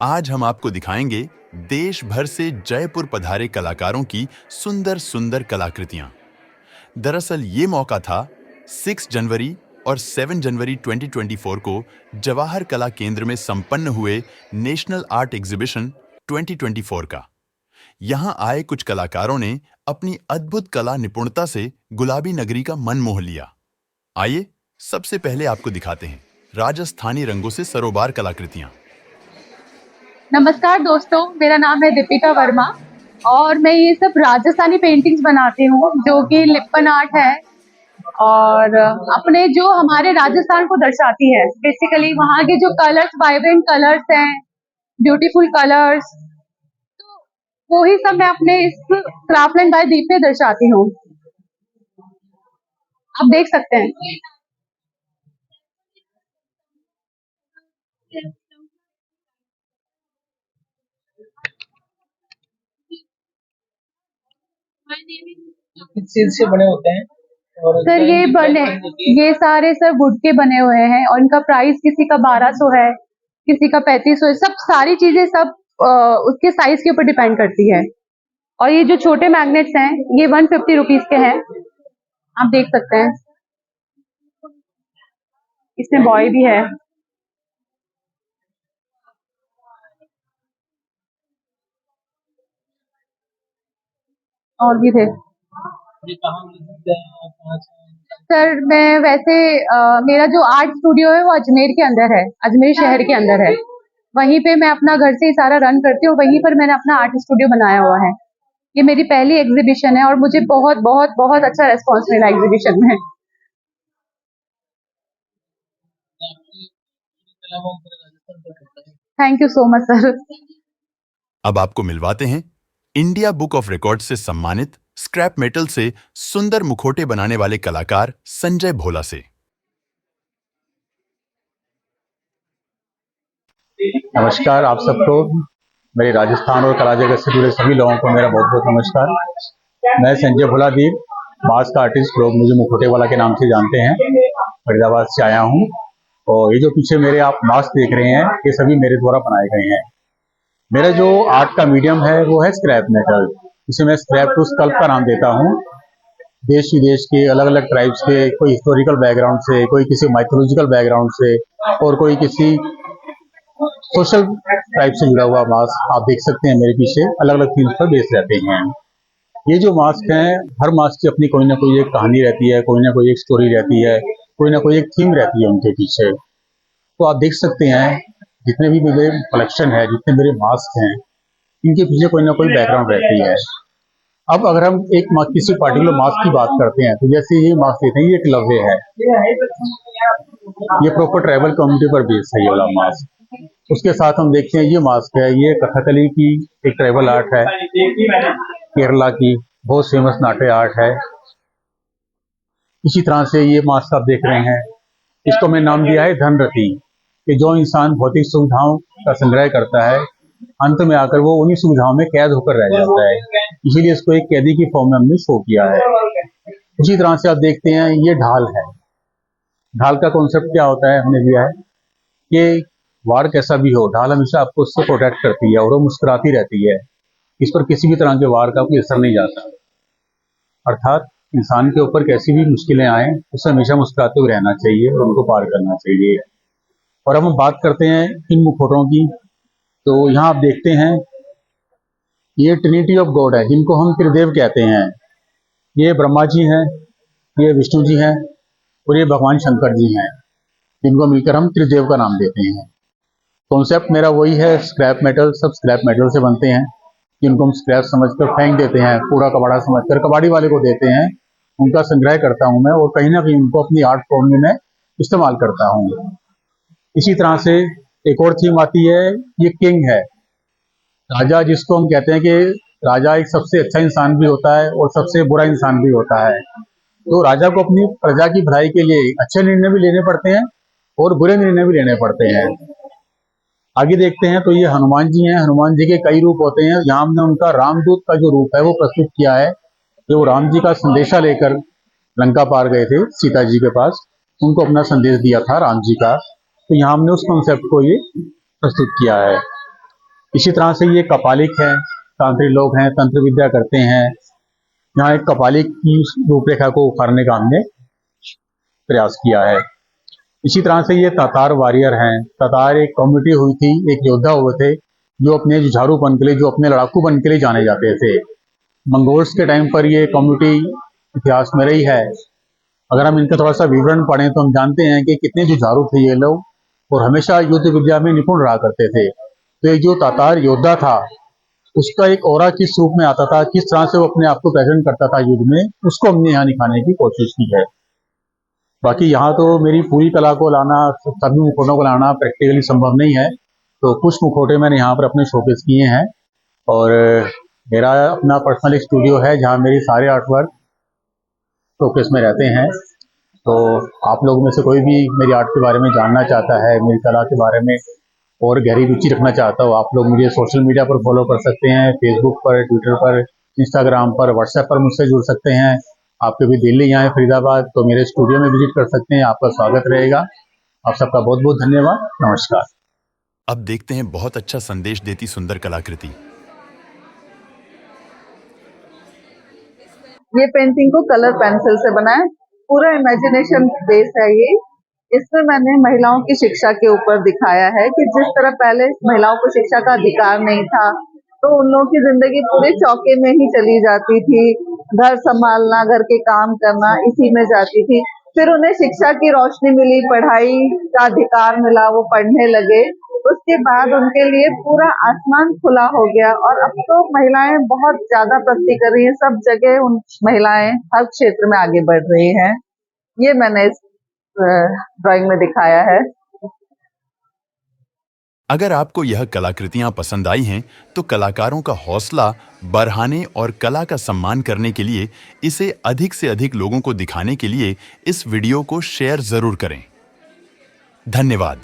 आज हम आपको दिखाएंगे देश भर से जयपुर पधारे कलाकारों की सुंदर सुंदर कलाकृतियां। दरअसल ये मौका था 6 जनवरी और 7 जनवरी 2024 को जवाहर कला केंद्र में संपन्न हुए नेशनल आर्ट एग्जीबिशन 2024 का। यहां आए कुछ कलाकारों ने अपनी अद्भुत कला निपुणता से गुलाबी नगरी का मन मोह लिया। आइए सबसे पहले आपको दिखाते हैं राजस्थानी रंगों से सरोबार कलाकृतियां। नमस्कार दोस्तों, मेरा नाम है दीपिका वर्मा और मैं ये सब राजस्थानी पेंटिंग्स बनाती हूँ जो कि लिप्पन आर्ट है और अपने जो हमारे राजस्थान को दर्शाती है। बेसिकली वहाँ के जो कलर्स, वाइब्रेंट कलर्स हैं, ब्यूटीफुल कलर्स, तो वो ही सब मैं अपने इस क्राफ्टलैंड बाय दीप पे दर्शाती हूँ। आप देख सकते हैं। किस चीज से बने होते हैं? और सर ये सारे सर वुड के बने हुए हैं और इनका प्राइस किसी का 1200 है, किसी का 3500 है। सब सारी चीजें सब उसके साइज के ऊपर डिपेंड करती है। और ये जो छोटे मैग्नेट्स हैं ये 150 रुपीज के हैं, आप देख सकते हैं। इसमें बॉय भी है। और भी थे। ये कहाँ मिल सकते हैं? कहाँ से? सर मैं वैसे मेरा जो आर्ट स्टूडियो है वो अजमेर के अंदर है, अजमेर शहर के अंदर है। वहीं पे मैं अपना घर से ही सारा रन करती हूँ, वहीं पर मैंने अपना आर्ट स्टूडियो बनाया हुआ है। ये मेरी पहली एग्जीबिशन है और मुझे बहुत बहुत बहुत अच्छा रेस्पॉन्स मिला एग्जीबिशन में। आपकी कला को पूरे राजस्थान तक करता है। Thank you so much sir. अब आपको मिलवाते हैं इंडिया बुक ऑफ रिकॉर्ड से सम्मानित स्क्रैप मेटल से सुंदर मुखौटे बनाने वाले कलाकार संजय भोला से। नमस्कार आप सबको, मेरे राजस्थान और कला जगत से जुड़े सभी लोगों को मेरा बहुत बहुत नमस्कार। मैं संजय भोला दीप, मास्क आर्टिस्ट, लोग मुझे मुखौटे वाला के नाम से जानते हैं। फरीदाबाद से आया हूँ और ये जो पीछे मेरे आप मास्क देख रहे हैं ये सभी मेरे द्वारा बनाए गए हैं। मेरा जो आर्ट का मीडियम है वो है स्क्रैप मेटल, इसे मैं स्क्रैप टू स्कल्प का नाम देता हूँ। देश विदेश के अलग अलग ट्राइब्स के, कोई हिस्टोरिकल बैकग्राउंड से, कोई किसी माइथोलॉजिकल बैकग्राउंड से और कोई किसी सोशल टाइप से जुड़ा हुआ मास्क आप देख सकते हैं मेरे पीछे अलग अलग थीम्स पर बेस रहते हैं। ये जो मास्क हैं, हर मास्क की अपनी कोई ना कोई एक कहानी रहती है, कोई ना कोई एक स्टोरी रहती है, कोई ना कोई एक थीम रहती है उनके पीछे। तो आप देख सकते हैं जितने भी मेरे कलेक्शन है, जितने मेरे मास्क हैं, इनके पीछे कोई ना कोई बैकग्राउंड रहती है। अब अगर हम किसी पर्टिकुलर मास्क की बात करते हैं तो जैसे ये मास्क देते हैं, ये एकलव्य है, ये प्रॉपर ट्राइबल कम्युनिटी पर बेस्ड है ये वाला मास्क। उसके साथ हम देखते हैं ये मास्क है, ये कथकली की एक ट्राइबल आर्ट है, केरला की बहुत फेमस नाट्य आर्ट है। इसी तरह से ये मास्क आप देख रहे हैं, इसको मैं नाम दिया है धनरथी, कि जो इंसान भौतिक सुविधाओं का संग्रह करता है अंत में आकर वो उन्हीं सुविधाओं में कैद होकर रह जाता है, इसीलिए इसको एक कैदी की फॉर्म में हमने शो किया है। उसी तरह से आप देखते हैं ये ढाल है। ढाल का कॉन्सेप्ट क्या होता है, हमने दिया है कि वार कैसा भी हो, ढाल हमेशा आपको उससे प्रोटेक्ट करती है और वो मुस्कुराती रहती है, इस पर किसी भी तरह के वार का कोई असर नहीं जाता। अर्थात इंसान के ऊपर कैसी भी मुश्किलें आए उसे हमेशा मुस्कुराते हुए रहना चाहिए और उनको पार करना चाहिए। और अब हम बात करते हैं इन मुखौटों की, तो यहाँ आप देखते हैं ये ट्रिनिटी ऑफ गॉड है, जिनको हम त्रिदेव कहते हैं। ये ब्रह्मा जी हैं, ये विष्णु जी हैं और ये भगवान शंकर जी हैं, जिनको मिलकर हम त्रिदेव का नाम देते हैं। कॉन्सेप्ट मेरा वही है, स्क्रैप मेटल, सब स्क्रैप मेटल से बनते हैं, जिनको हम स्क्रैप समझकर फेंक देते हैं, कूड़ा कबाड़ा समझकर कबाड़ी वाले को देते हैं, उनका संग्रह करता हूं मैं और कहीं ना कहीं उनको अपनी आर्ट फॉर्म में मैं इस्तेमाल करता हूं। इसी तरह से एक और थीम आती है, ये किंग है, राजा, जिसको हम कहते हैं कि राजा एक सबसे अच्छा इंसान भी होता है और सबसे बुरा इंसान भी होता है। तो राजा को अपनी प्रजा की भलाई के लिए अच्छे निर्णय भी लेने पड़ते हैं और बुरे निर्णय भी लेने पड़ते हैं। आगे देखते हैं तो ये हनुमान जी हैं। हनुमान जी के कई रूप होते हैं, यहाँ हमने उनका रामदूत का जो रूप है वो प्रस्तुत किया है, कि वो राम जी का संदेशा लेकर लंका पार गए थे सीता जी के पास, उनको अपना संदेश दिया था राम जी का, तो यहाँ हमने उस कॉन्सेप्ट को ये प्रस्तुत किया है। इसी तरह से ये कपालिक है, तांत्रिक लोग हैं, तंत्र विद्या करते हैं। यहाँ एक कपालिक की रूपरेखा को उखाड़ने का हमने प्रयास किया है। इसी तरह से ये तातार वॉरियर हैं। तातार एक कम्युनिटी हुई थी, एक योद्धा हुए थे जो अपने जुझारूपन के लिए, जो अपने लड़ाकूपन के लिए जाने जाते थे। मंगोल्स के टाइम पर ये कम्युनिटी इतिहास में रही है। अगर हम इनका थोड़ा सा विवरण पढ़ें तो हम जानते हैं कि कितने जुझारू थे ये लोग और हमेशा युद्ध विद्या में निपुण रहा करते थे। तो एक जो तातार योद्धा था उसका एक ऑरा किस रूप में आता था, किस तरह से वो अपने आप को प्रेजेंट करता था युद्ध में, उसको हमने यहाँ दिखाने की कोशिश की है। बाकी यहाँ तो मेरी पूरी कला को लाना, सभी मुखौटों को लाना प्रैक्टिकली संभव नहीं है, तो कुछ मुखौटे मैंने यहाँ पर अपने शोकेस किए हैं। और मेरा अपना पर्सनल स्टूडियो है जहाँ मेरी सारे आर्टवर्क शोकेस में रहते हैं। तो आप लोगों में से कोई भी मेरी आर्ट के बारे में जानना चाहता है, मेरी कला के बारे में और गहरी रुचि रखना चाहता हो, आप लोग मुझे सोशल मीडिया पर फॉलो कर सकते हैं, फेसबुक पर, ट्विटर पर, इंस्टाग्राम पर, व्हाट्सएप पर मुझसे जुड़ सकते हैं। आप कभी दिल्ली आए फरीदाबाद तो मेरे स्टूडियो में विजिट कर सकते हैं, आपका स्वागत रहेगा। आप सबका बहुत बहुत धन्यवाद, नमस्कार। अब देखते हैं बहुत अच्छा संदेश देती सुंदर कलाकृति। ये पेंटिंग को कलर पेंसिल से बनाया, पूरा इमेजिनेशन बेस है ये। इसमें मैंने महिलाओं की शिक्षा के ऊपर दिखाया है कि जिस तरह पहले महिलाओं को शिक्षा का अधिकार नहीं था तो उन लोगों की जिंदगी पूरे चौके में ही चली जाती थी, घर संभालना, घर के काम करना इसी में जाती थी। फिर उन्हें शिक्षा की रोशनी मिली, पढ़ाई का अधिकार मिला, वो पढ़ने लगे। उसके बाद उनके लिए पूरा आसमान खुला हो गया और अब तो महिलाएं बहुत ज्यादा प्रगति कर रही हैं, सब जगह उन महिलाएं हर क्षेत्र में आगे बढ़ रही हैं। ये मैंने इस ड्राइंग में दिखाया है। अगर आपको यह कलाकृतियां पसंद आई हैं, तो कलाकारों का हौसला बढ़ाने और कला का सम्मान करने के लिए इसे अधिक से अधिक लोगों को दिखाने के लिए इस वीडियो को शेयर जरूर करें। धन्यवाद।